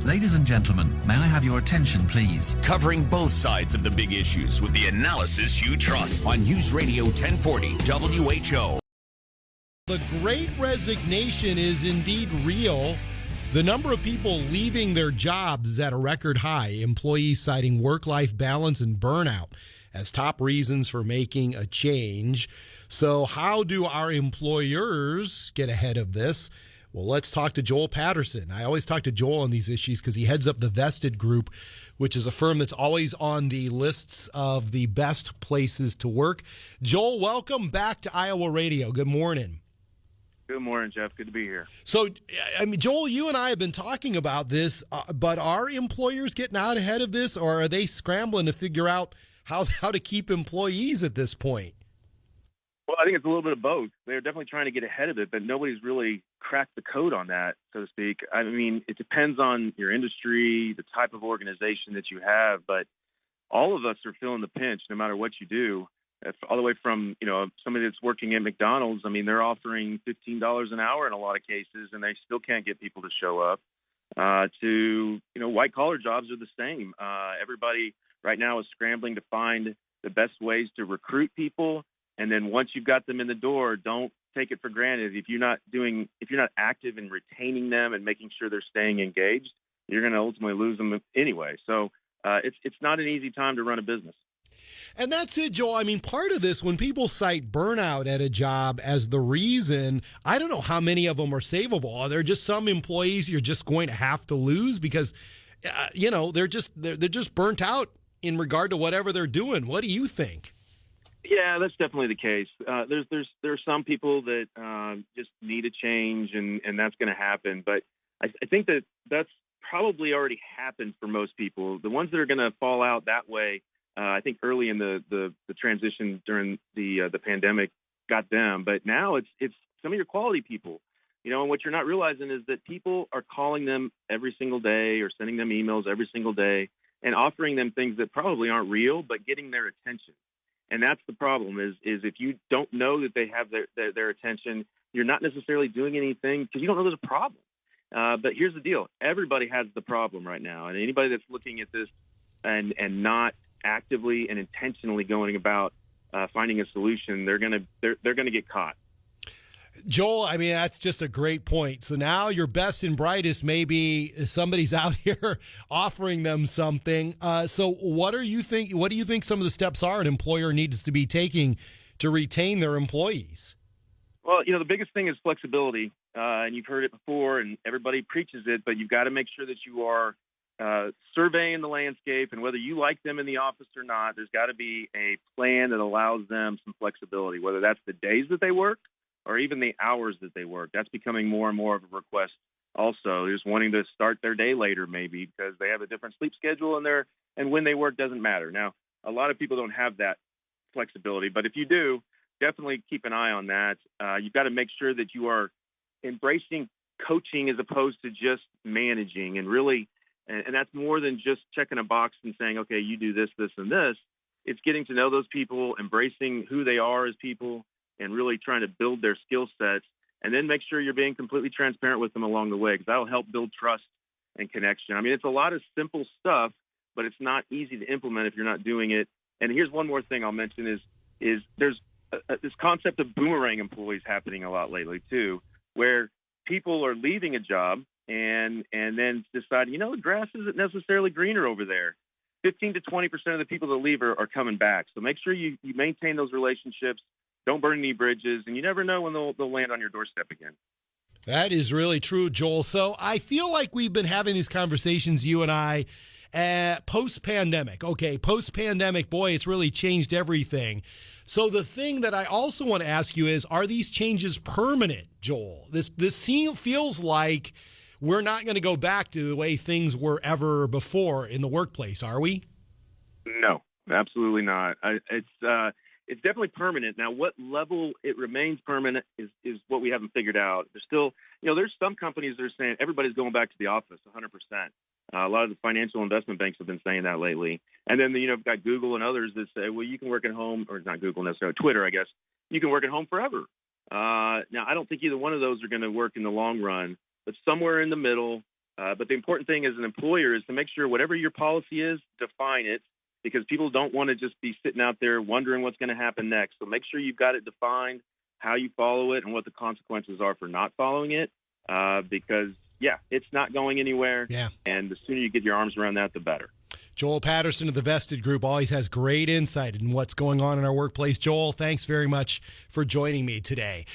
Ladies and gentlemen, may I have your attention, please? Covering both sides of the big issues with the analysis you trust on News Radio 1040 WHO. The Great Resignation is indeed real. The number of people leaving their jobs is at a record high. Employees citing work-life balance and burnout as top reasons for making a change. So how do our employers get ahead of this? Well, let's talk to Joel Patterson. I always talk to Joel on these issues because he heads up the Vested Group, which is a firm that's always on the lists of the best places to work. Joel, welcome back to Iowa Radio. Good morning. Good morning, Jeff. Good to be here. So, I mean, Joel, you and I have been talking about this, but are employers getting out ahead of this, or are they scrambling to figure out how to keep employees at this point? Well, I think it's a little bit of both. They're definitely trying to get ahead of it, but nobody's really cracked the code on that, so to speak. I mean, it depends on your industry, the type of organization that you have, but all of us are feeling the pinch no matter what you do. All the way from, somebody that's working at McDonald's, I mean, they're offering $15 an hour in a lot of cases, and they still can't get people to show up. White-collar jobs are the same. Everybody right now is scrambling to find the best ways to recruit people. And then once you've got them in the door, don't take it for granted. If you're not active in retaining them and making sure they're staying engaged, you're going to ultimately lose them anyway. So it's not an easy time to run a business. And that's it, Joel. I mean, part of this, when people cite burnout at a job as the reason, I don't know how many of them are savable. Are there just some employees you're just going to have to lose because, they're just burnt out in regard to whatever they're doing? What do you think? Yeah, that's definitely the case. There are some people that just need a change, and that's going to happen. But I think that's probably already happened for most people. The ones that are going to fall out that way, I think early in the transition during the pandemic got them. But now it's some of your quality people. And what you're not realizing is that people are calling them every single day or sending them emails every single day and offering them things that probably aren't real, but getting their attention. And that's the problem is if you don't know that they have their attention, you're not necessarily doing anything because you don't know there's a problem. But here's the deal. Everybody has the problem right now. And anybody that's looking at this and not actively and intentionally going about finding a solution, they're going to get caught. Joel, I mean, that's just a great point. So now your best and brightest, maybe somebody's out here offering them something. So what do you think some of the steps are an employer needs to be taking to retain their employees? Well, the biggest thing is flexibility. And you've heard it before and everybody preaches it, but you've got to make sure that you are surveying the landscape, and whether you like them in the office or not, there's got to be a plan that allows them some flexibility, whether that's the days that they work or even the hours that they work. That's becoming more and more of a request also. Just wanting to start their day later maybe because they have a different sleep schedule and when they work doesn't matter. Now, a lot of people don't have that flexibility, but if you do, definitely keep an eye on that. You've got to make sure that you are embracing coaching as opposed to just managing, and really, and that's more than just checking a box and saying, okay, you do this, this, and this. It's getting to know those people, embracing who they are as people, and really trying to build their skill sets, and then make sure you're being completely transparent with them along the way, because that'll help build trust and connection. I mean, it's a lot of simple stuff, but it's not easy to implement if you're not doing it. And here's one more thing I'll mention is there's this concept of boomerang employees happening a lot lately too, where people are leaving a job and then decide, the grass isn't necessarily greener over there. 15 to 20% of the people that leave are coming back. So make sure you maintain those relationships. Don't burn any bridges, and you never know when they'll land on your doorstep again. That is really true, Joel. So I feel like we've been having these conversations, you and I, post-pandemic. Okay, post-pandemic, boy, it's really changed everything. So the thing that I also want to ask you is, are these changes permanent, Joel? This feels like we're not going to go back to the way things were ever before in the workplace, are we? No, absolutely not. It's definitely permanent. Now, what level it remains permanent is what we haven't figured out. There's still, there's some companies that are saying everybody's going back to the office 100%. A lot of the financial investment banks have been saying that lately. And then, you've got Google and others that say, well, you can work at home, or not Google necessarily, Twitter, I guess. You can work at home forever. Now, I don't think either one of those are going to work in the long run, but somewhere in the middle, But the important thing as an employer is to make sure whatever your policy is, define it, because people don't want to just be sitting out there wondering what's going to happen next. So make sure you've got it defined, how you follow it, and what the consequences are for not following it, because, it's not going anywhere. Yeah. And the sooner you get your arms around that, the better. Joel Patterson of the Vested Group always has great insight in what's going on in our workplace. Joel, thanks very much for joining me today.